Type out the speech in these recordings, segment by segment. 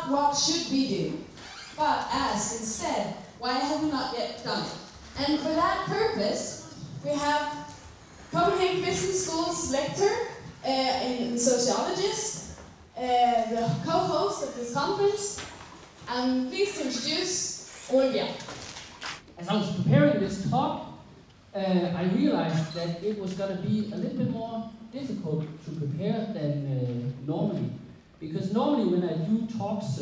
not what should we do, but ask instead, why have we not yet done it? And for that purpose, we have Copenhagen Business School's lecturer and sociologist, the co-host of this conference. I'm pleased to introduce Ole Bjerg. As I was preparing this talk, I realized that it was going to be a little bit more difficult to prepare than normally. Because normally when I do talks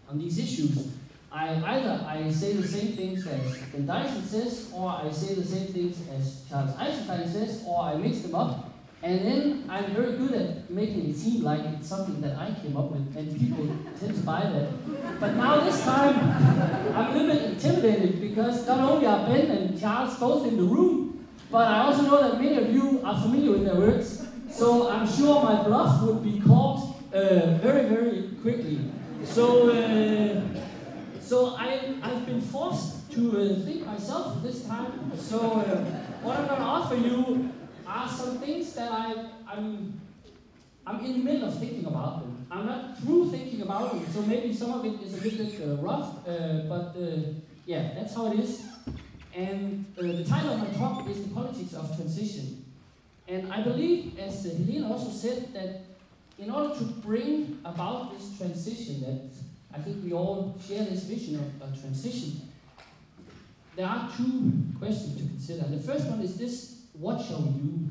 on these issues, I say the same things as Danish says, or I say the same things as Charles Eisenstein says, or I mix them up. And then I'm very good at making it seem like it's something that I came up with, and people tend to buy that. But now this time, I'm a little bit intimidated because not only are Ben and Charles both in the room, but I also know that many of you are familiar with their works. So I'm sure my bluff would be caught very, very quickly. So I've been forced to think myself this time. So what I'm going to offer you are some things that I'm in the middle of thinking about them. I'm not through thinking about them, so maybe some of it is a little bit rough, but yeah, that's how it is. And the title of my talk is The Politics of Transition. And I believe, as Helene also said, that in order to bring about this transition, that I think we all share this vision of a transition, there are two questions to consider. The first one is this: what shall we do?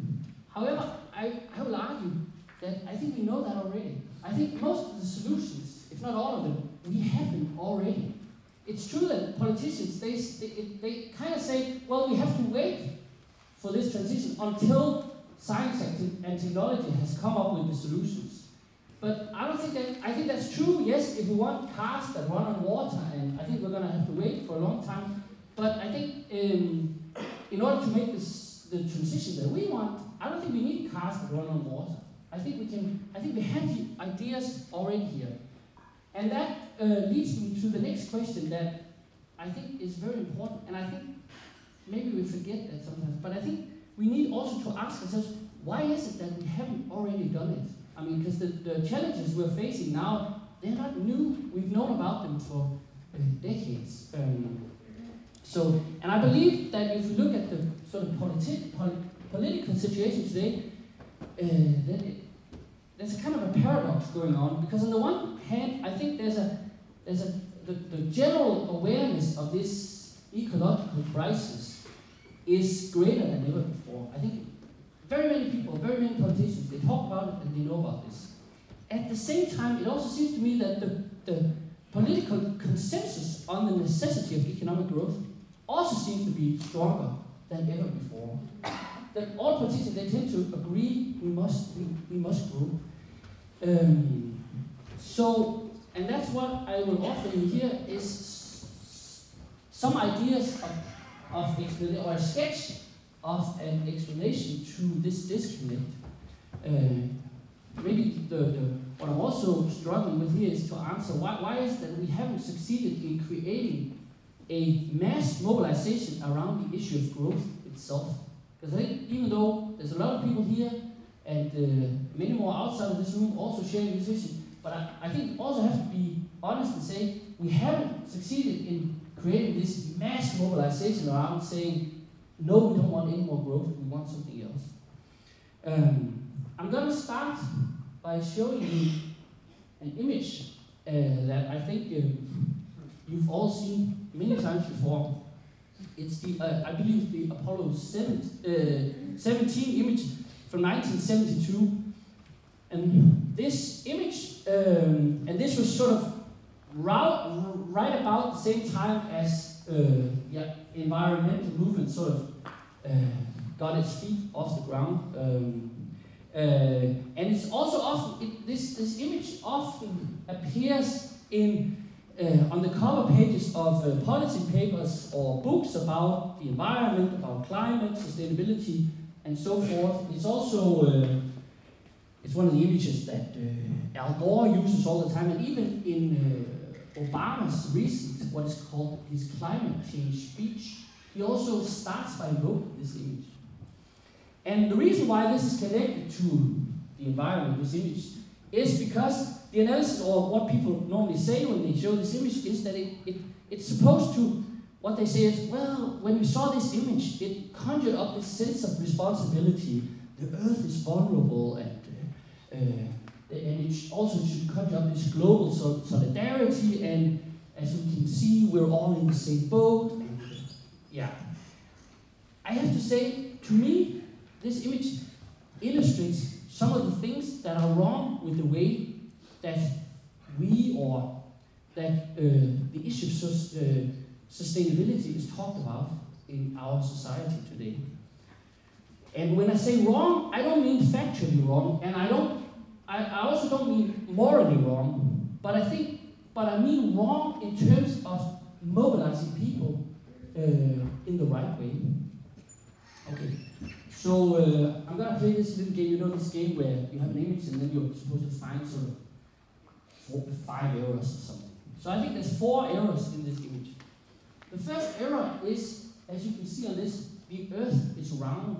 However, I will argue that I think we know that already. I think most of the solutions, if not all of them, we have them already. It's true that politicians, they kind of say, well, we have to wait for this transition until science and technology has come up with the solutions. But I don't think that, I think that's true, yes, if we want cars that run on water, and I think we're going to have to wait for a long time. But I think in order to make the transition that we want, I don't think we need cars that run on water. I think we have the ideas already here. And that leads me to the next question that I think is very important, and I think maybe we forget that sometimes, but I think we need also to ask ourselves, why is it that we haven't already done it? I mean, because the challenges we're facing now, they're not new. We've known about them for decades. And I believe that if we look at the sort of political situation today, then there's a kind of a paradox going on. Because on the one hand, I think the general awareness of this ecological crisis is greater than ever before. I think very many people, very many politicians, they talk about it and they know about this. At the same time, it also seems to me that the political consensus on the necessity of economic growth also seems to be stronger than ever before. That all politicians, they tend to agree we must grow. And that's what I will offer you here is some ideas of explanation, or a sketch of an explanation to this disconnect. Maybe what I'm also struggling with here is to answer why is that we haven't succeeded in creating a mass mobilization around the issue of growth itself. Because I think even though there's a lot of people here and many more outside of this room also sharing this issue, but I think also have to be honest and say we haven't succeeded in creating this mass mobilization around saying, no, we don't want any more growth, we want something else. I'm going to start by showing you an image that I think you've all seen many times before. It's the, I believe, the Apollo 17 image from 1972. And this image, and this was sort of right about the same time as environmental movement sort of got its feet off the ground. And it's also often, this image often appears on the cover pages of policy papers or books about the environment, about climate, sustainability, and so forth. It's also it's one of the images that Al Gore uses all the time, and even in Obama's recent, what is called his climate change speech, he also starts by invoking this image. And the reason why this is connected to the environment, this image, is because the analysis, or what people normally say when they show this image, is that it's supposed to, what they say is, well, when we saw this image, it conjured up this sense of responsibility. The earth is vulnerable, and it also should conjure up this global solidarity, and as we can see, we're all in the same boat. And, yeah. I have to say, to me, this image illustrates some of the things that are wrong with the way that we, or that the issue of sustainability is talked about in our society today. And when I say wrong, I don't mean factually wrong, and I also don't mean morally wrong, but I mean wrong in terms of mobilizing people in the right way. Okay, so I'm gonna play this little game. You know this game where you have an image and then you're supposed to find sort of 5 errors or something. So I think there's 4 errors in this image. The first error is, as you can see on this, the earth is round.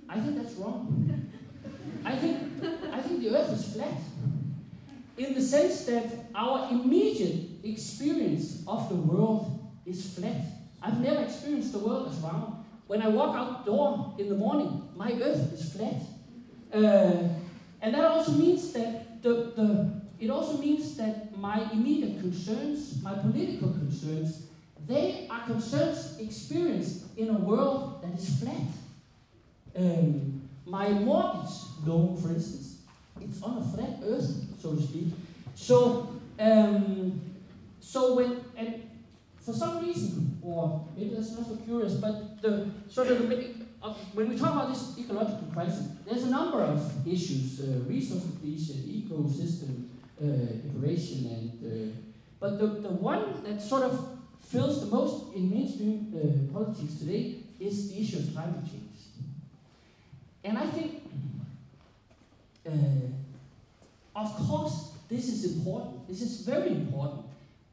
I think that's wrong. I think the earth is flat, in the sense that our immediate experience of the world is flat. I've never experienced the world as round. When I walk out the door in the morning, my earth is flat. And that also means that it also means that my immediate concerns, my political concerns, they are concerns experienced in a world that is flat. My mortgage loan, for instance, it's on a flat earth, so to speak. So when, and for some reason, or maybe that's not so curious, but when we talk about this ecological crisis, there's a number of issues: resource depletion, ecosystem degradation, and but the one that sort of fills the most in mainstream politics today is the issue of climate change. And I think, of course, this is important. This is very important.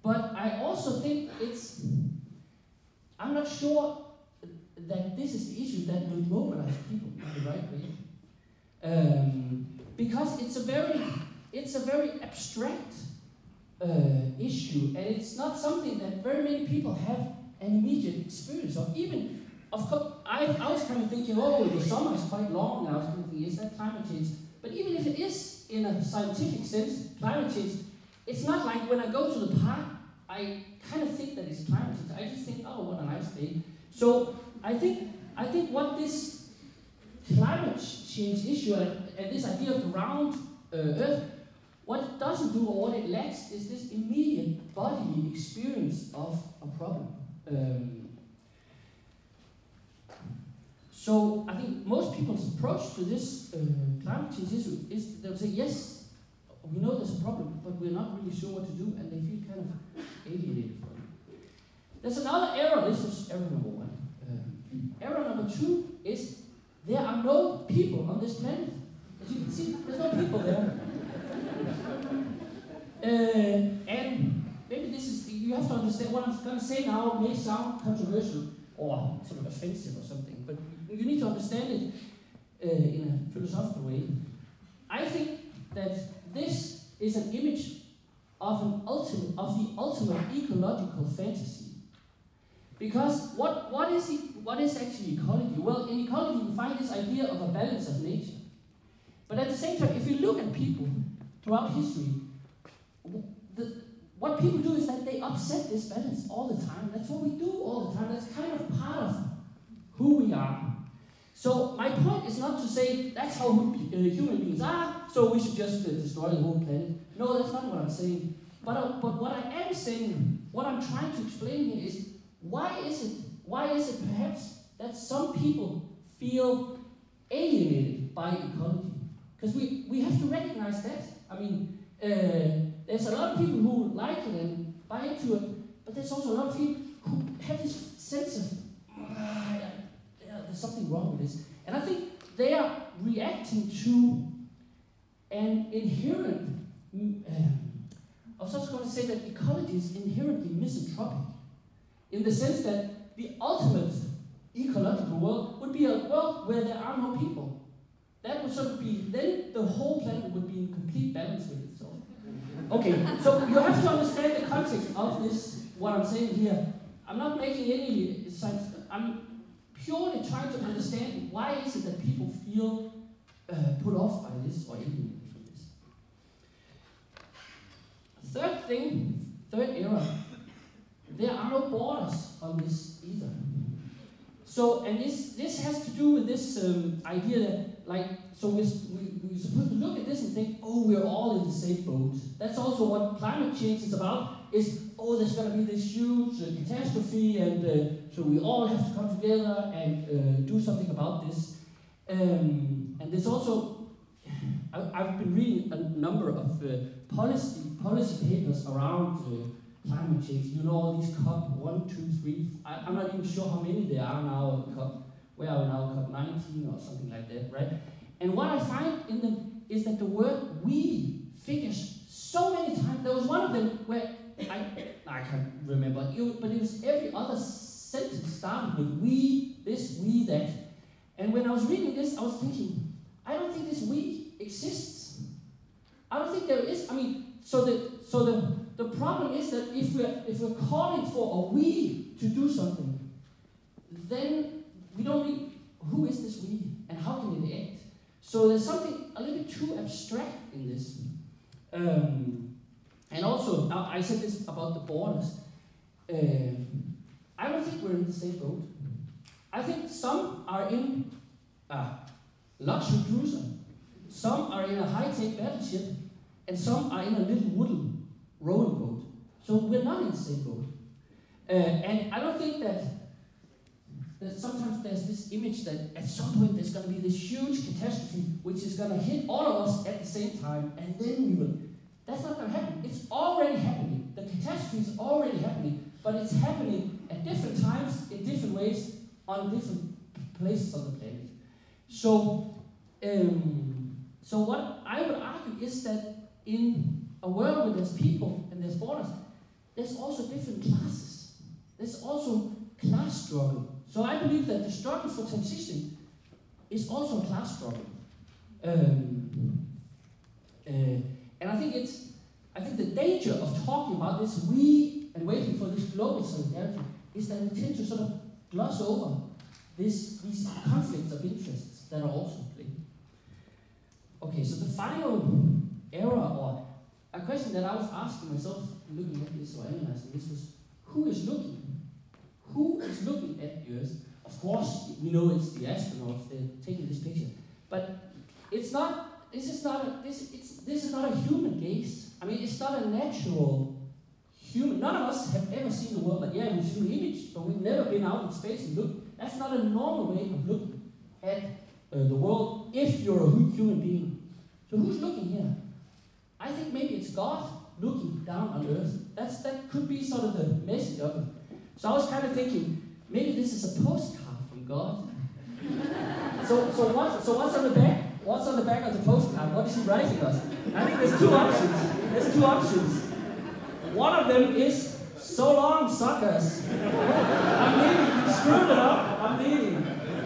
But I also think I'm not sure that this is the issue that will mobilize people in the right way. Because it's a very abstract issue, and it's not something that very many people have an immediate experience of. Even, of course, I was kind of thinking, oh, the summer is quite long, and I was thinking, is that climate change? But even if it is, in a scientific sense, climate change, it's not like when I go to the park, I kind of think that it's climate change. I just think, oh, what a nice day. So I think what this climate change issue and this idea of the round Earth, what it doesn't do, or what it lacks, is this immediate bodily experience of a problem. So I think most people's approach to this climate change issue is they'll say, yes, we know there's a problem, but we're not really sure what to do, and they feel kind of alienated from it. There's another error. This is error number 1. Error number 2 is there are no people on this planet. As you can see, there's no people there. And maybe this is, you have to understand, what I'm going to say now may sound controversial or sort of offensive or something, but you need to understand it in a philosophical way. I think that this is an image of the ultimate ecological fantasy. Because what is actually ecology? Well, in ecology we find this idea of a balance of nature. But at the same time, if you look at people throughout history, what people do is that they upset this balance all the time. That's what we do all the time. That's kind of part of who we are. So my point is not to say that's how human beings are, so we should just destroy the whole planet. No, that's not what I'm saying. But what I am saying, what I'm trying to explain here is, why is it perhaps that some people feel alienated by ecology? Because we have to recognize that. I mean, there's a lot of people who like it and buy into it, but there's also a lot of people who have this sense of, there's something wrong with this. And I think they are reacting to an inherent, I was also going to say that ecology is inherently misanthropic, in the sense that the ultimate ecological world would be a world where there are no people. that would sort of be, then the whole planet would be in complete balance with itself. Okay, so you have to understand the context of this, what I'm saying here. I'm not making any sense. I'm purely trying to understand why is it that people feel put off by this or alienated from this. Third era, there are no borders on this either. So, and this has to do with this idea that, like, so we're supposed to look at this and think, oh, we're all in the same boat. That's also what climate change is about, is, oh, there's going to be this huge catastrophe, and so we all have to come together and do something about this. And there's also, I've been reading a number of policy papers around climate change. You know, all these COP 1, 2, 3. I'm not even sure how many there are now. COP, where are we now? COP 19 or something like that, right? And what I find in them is that the word "we" figures so many times. There was one of them where I can't remember, but it was every other sentence started with "we this, we that." And when I was reading this, I was thinking, I don't think this "we" exists. I don't think there is. I mean, so the problem is that if we're calling for a "we" to do something, then we don't need who is this "we" and how can it act. So there's something a little bit too abstract in this. And also, I said this about the borders. I don't think we're in the same boat. I think some are in a luxury cruiser, some are in a high-tech battleship, and some are in a little wooden rowing boat. So we're not in the same boat. And I don't think that sometimes there's this image that at some point there's going to be this huge catastrophe which is going to hit all of us at the same time, and then we will. That's not going to happen. It's already happening. The catastrophe is already happening, but it's happening at different times, in different ways, on different places on the planet. So, so what I would argue is that in a world where there's people and there's borders, there's also different classes. There's also class struggle. So I believe that the struggle for transition is also a class struggle. And I think the danger of talking about this "we" and waiting for this global solidarity is that we tend to sort of gloss over these conflicts of interests that are also playing. Okay, so the final era, or a question that I was asking myself looking at this or analyzing this, was who is looking? Who is looking at the Earth? Of course, we know it's the astronauts, they're taking this picture. But it's not, this is not a human gaze. I mean, it's not a natural human. None of us have ever seen the world like, yeah, we've seen the image, but we've never been out in space and looked. That's not a normal way of looking at the world if you're a human being. So who's looking here? I think maybe it's God looking down on Earth. That could be sort of the message of it. So I was kind of thinking, maybe this is a postcard from God. So what's on the back? What's on the back of the postcard? What is he writing us? I think there's two options. One of them is, "So long, suckers. I'm leaving. You screwed it up. I'm leaving."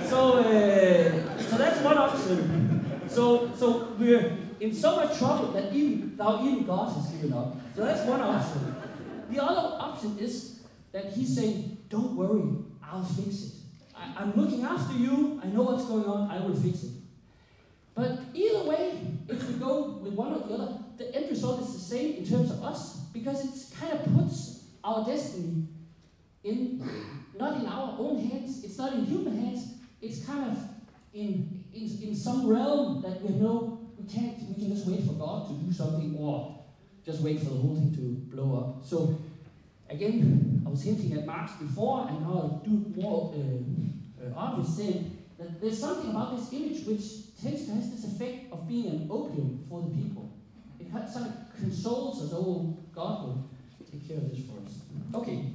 So that's one option. So we're in so much trouble that even God has given up. So that's one option. The other option is that he's saying, "Don't worry, I'll fix it. I'm looking after you. I know what's going on. I will fix it." But either way, if we go with one or the other, the end result is the same in terms of us, because it kind of puts our destiny not in our own hands. It's not in human hands. It's kind of in some realm that we know we can just wait for God to do something, or just wait for the whole thing to blow up. So again, I was hinting at Marx before, and now I'll do it more obvious, saying that there's something about this image which tends to have this effect of being an opium for the people. It sort of consoles us, "Oh, God will take care of this for us." Okay.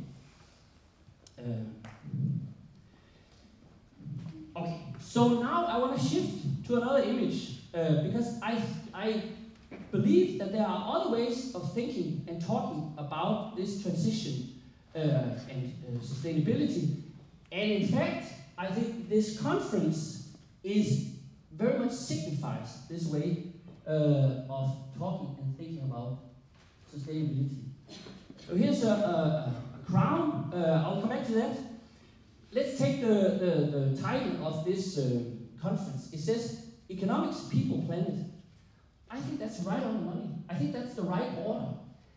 Okay, so now I want to shift to another image, because I believe that there are other ways of thinking and talking about this transition and sustainability. And in fact, I think this conference is very much signifies this way of talking and thinking about sustainability. So here's a crown. I'll come back to that. Let's take the title of this conference. It says, Economics, People, Planet. I think that's right on the money. I think that's the right order.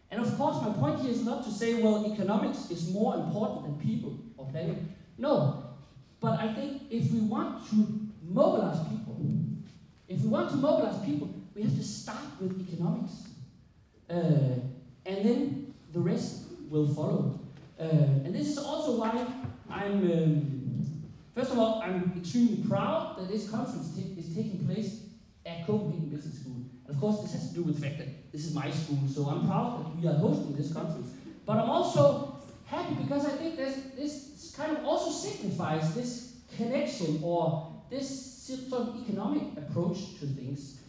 And of course, my point here is not to say, well, economics is more important than people or planet. No. But I think if we want to mobilize people, we have to start with economics. And then the rest will follow. And this is also why first of all, I'm extremely proud that this conference is taking place at Copenhagen Business School. And of course, this has to do with the fact that this is my school, so I'm proud that we are hosting this conference. But I'm also happy because I think this kind of also signifies this connection or this sort of economic approach to things.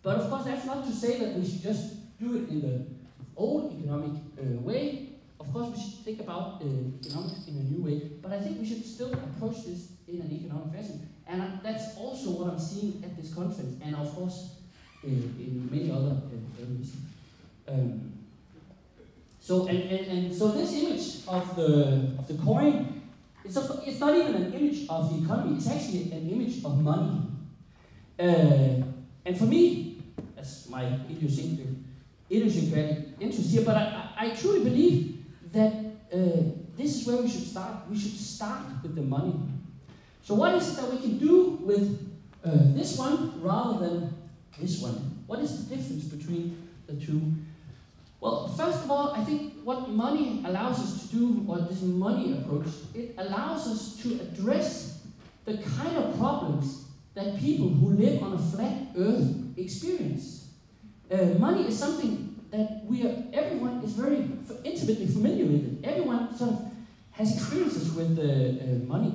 But of course, that's not to say that we should just do it in the old economic way. Of course, we should think about economics in a new way, but I think we should still approach this in an economic fashion. And that's also what I'm seeing at this conference, and of course, in many other areas. So this image of the coin, it's not even an image of the economy. It's actually an image of money. And for me, that's my idiosyncratic interest here, but I truly believe that this is where we should start. We should start with the money. So what is it that we can do with this one rather than this one? What is the difference between the two? Well, first of all, I think what money allows us to do, or this money approach, it allows us to address the kind of problems that people who live on a flat earth experience. Money is something that everyone is very intimately familiar with it. Everyone sort of has experiences with money.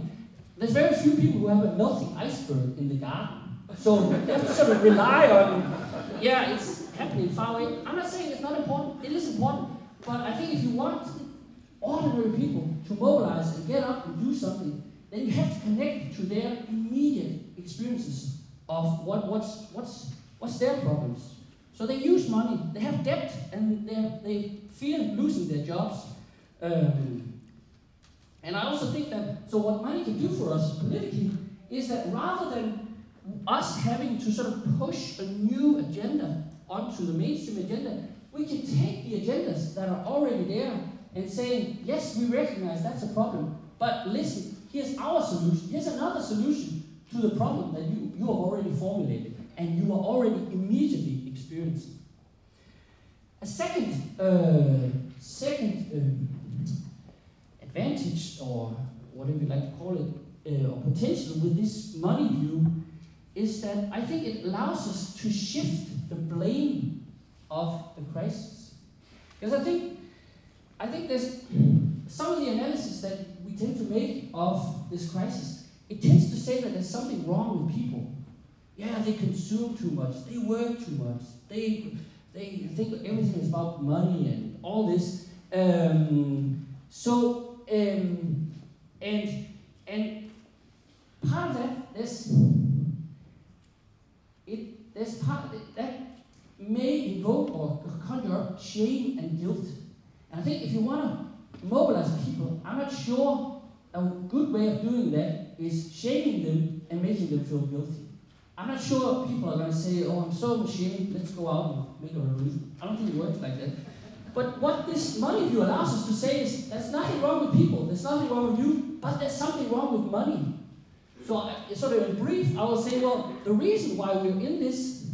There's very few people who have a melting iceberg in the garden. So they have to sort of rely on, it's happening far away. I'm not saying it's not important, it is important. But I think if you want ordinary people to mobilize and get up and do something, then you have to connect to their immediate experiences of what's their problems. So they use money, they have debt, and they fear losing their jobs. And I also think that, so what money can do for us politically is that rather than us having to sort of push a new agenda onto the mainstream agenda, we can take the agendas that are already there and say, yes, we recognize that's a problem, but listen, here's our solution, here's another solution to the problem that you have already formulated and you are already immediately experiencing. A second advantage, or whatever you like to call it, or potential with this money view, is that I think it allows us to shift the blame of the crisis. Because I think there's some of the analysis that we tend to make of this crisis, it tends to say that there's something wrong with people. Yeah, they consume too much, they work too much, they think everything is about money and all this. And part of that, there's part of it that may invoke or conjure up shame and guilt. And I think if you want to mobilize people, I'm not sure a good way of doing that is shaming them and making them feel guilty. I'm not sure people are going to say, oh, I'm so ashamed, let's go out and make a revolution. I don't think it works like that. But what this money view allows us to say is, there's nothing wrong with people, there's nothing wrong with you, but there's something wrong with money. So sort of in brief, I will say, well, the reason why we're in this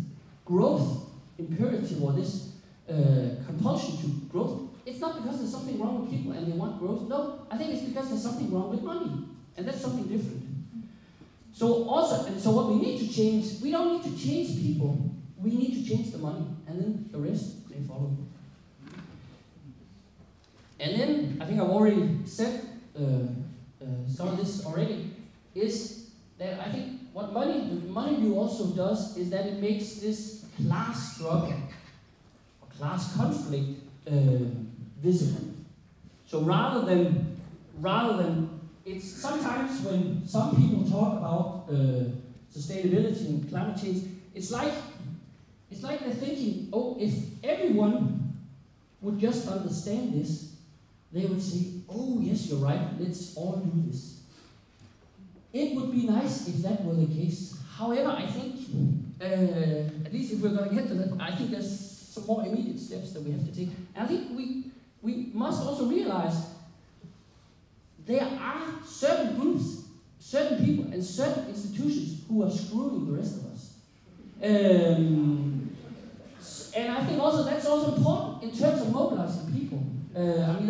growth imperative or this compulsion to growth, it's not because there's something wrong with people and they want growth. No, I think it's because there's something wrong with money, and that's something different. So what we need to change, we don't need to change people, we need to change the money, and then the rest may follow. And then, I think I've already said some of this already, is that I think what the money view also does is that it makes this class struggle, or class conflict visible. So rather than it's sometimes when some people talk about sustainability and climate change, it's like they're thinking, oh, if everyone would just understand this, they would say, oh yes, you're right, let's all do this. It would be nice if that were the case. However, I think, at least if we're going to get to that, I think there's some more immediate steps that we have to take. And I think we must also realize there are certain groups, certain people, and certain institutions who are screwing the rest of us. And I think also that's also important in terms of mobilizing people. I mean,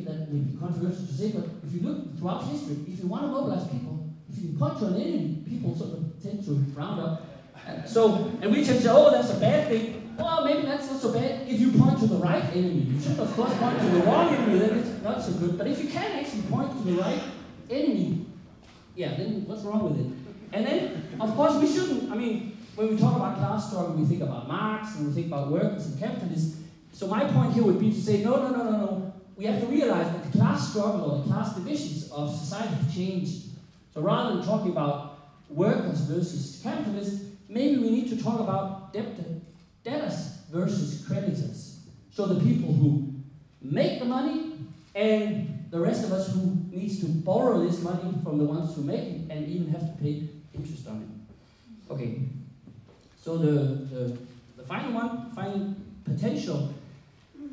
that may be controversial to say, but if you look throughout history, if you want to mobilize people, if you point to an enemy, people sort of tend to round up. And we tend to say, oh, that's a bad thing. Well, maybe that's not so bad if you point to the right enemy. You should, of course, point to the wrong enemy, then it's not so good. But if you can actually point to the right enemy, yeah, then what's wrong with it? And then, of course, we shouldn't, I mean, when we talk about class struggle, we think about Marx, and we think about workers and capitalists. So my point here would be to say, no. We have to realize that the class struggle or the class divisions of society have changed. So rather than talking about workers versus capitalists, maybe we need to talk about debtors versus creditors. So the people who make the money and the rest of us who needs to borrow this money from the ones who make it and even have to pay interest on it. Okay, so the final potential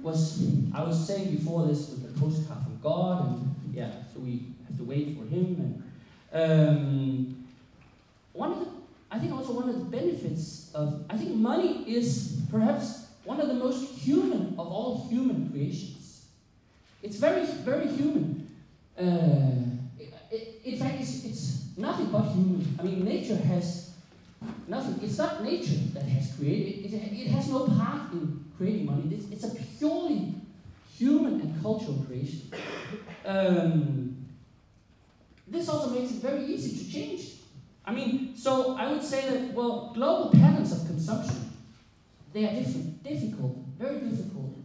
was, I was saying before this, with the postcard from God, and yeah, so we have to wait for him. And I think also one of the benefits of, I think money is perhaps one of the most human of all human creations. It's very, very human. In fact, it's nothing but human. I mean, nature has nothing. It's not nature that has created it. It has no part in creating money. It's a purely human and cultural creation. This also makes it very easy to change. I mean, so I would say that, well, global patterns of consumption, they are difficult, very difficult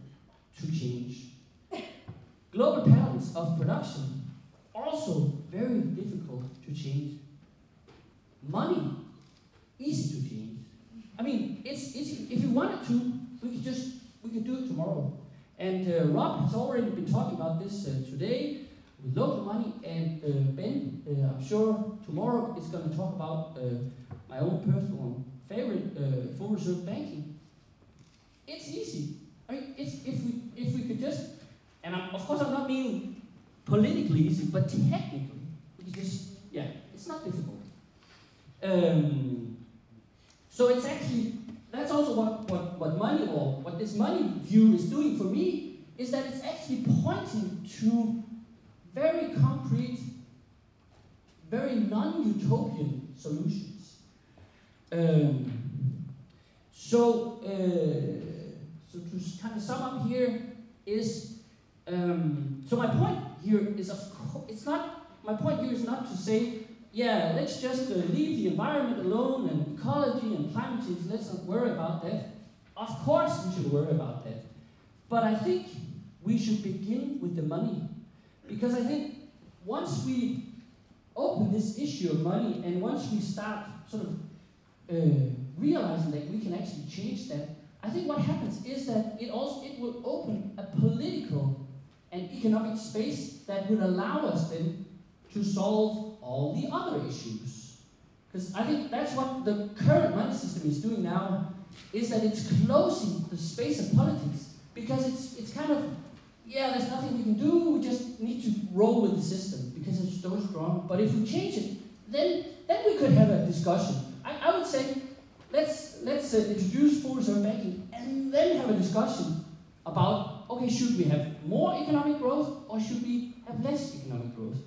to change. Global patterns of production, also very difficult to change. Money, easy to change. I mean, it's if you wanted to, we could do it tomorrow. And Rob has already been talking about this today with local money, and Ben, I'm sure tomorrow is going to talk about my own personal favorite, full reserve banking. It's easy. I mean, if we could just, and of course I'm not meaning politically easy, but technically, we could just, yeah, it's not difficult. So it's actually, that's also what money, or what this money view is doing for me, is that it's actually pointing to very concrete, very non-utopian solutions. So to kind of sum up here is, so my point here is, my point here is not to say, yeah, let's just leave the environment alone and ecology and climate change, let's not worry about that. Of course we should worry about that. But I think we should begin with the money. Because I think once we open this issue of money, and once we start sort of realizing that we can actually change that, I think what happens is that it will open a political and economic space that will allow us then to solve all the other issues. Because I think that's what the current money system is doing now, is that it's closing the space of politics, because it's kind of, yeah, there's nothing we can do, we just need to roll with the system because it's so strong. But if we change it, then we could have a discussion. I would say, let's introduce full reserve banking and then have a discussion about, okay, should we have more economic growth or should we have less economic growth?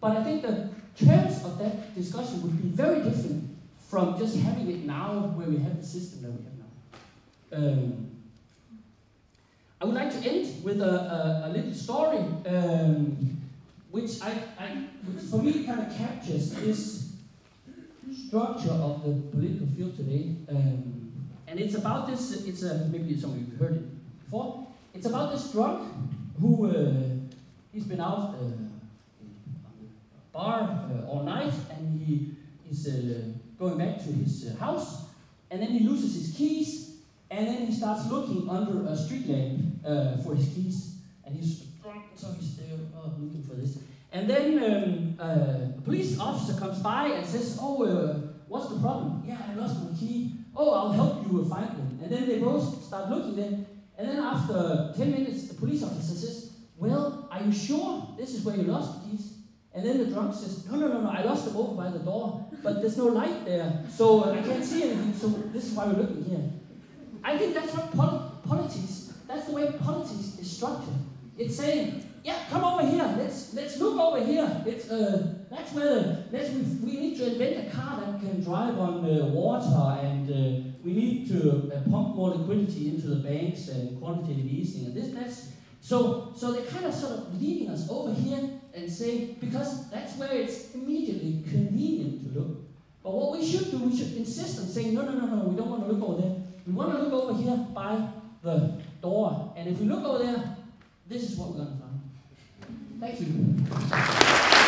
But I think the terms of that discussion would be very different from just having it now where we have the system that we have now. I would like to end with a little story, which for me kind of captures this structure of the political field today. And it's about this, maybe some of you have heard it before, it's about this drunk who, he's been out on the bar all night, and he he's going back to his house, and then he loses his keys, and then he starts looking under a street lamp for his keys. And he's drunk, so he's there looking for this. And then a police officer comes by and says, what's the problem? Yeah, I lost my key. Oh, I'll help you find them. And then they both start looking then. And then after 10 minutes, the police officer says, well, are you sure this is where you lost the keys? And then the drunk says, no, I lost them over by the door, but there's no light there, so I can't see anything, so this is why we're looking here. I think that's what politics, that's the way politics is structured. It's saying, yeah, come over here, let's look over here. It's that's where we need to invent a car that can drive on water, and we need to pump more liquidity into the banks and quantitative easing, and that's so they're kind of sort of leading us over here and say, because that's where it's immediately convenient to look. But what we should do, we should insist on saying, no, we don't want to look over there. We want to look over here by the door. And if we look over there, this is what we're going to find. Thank you.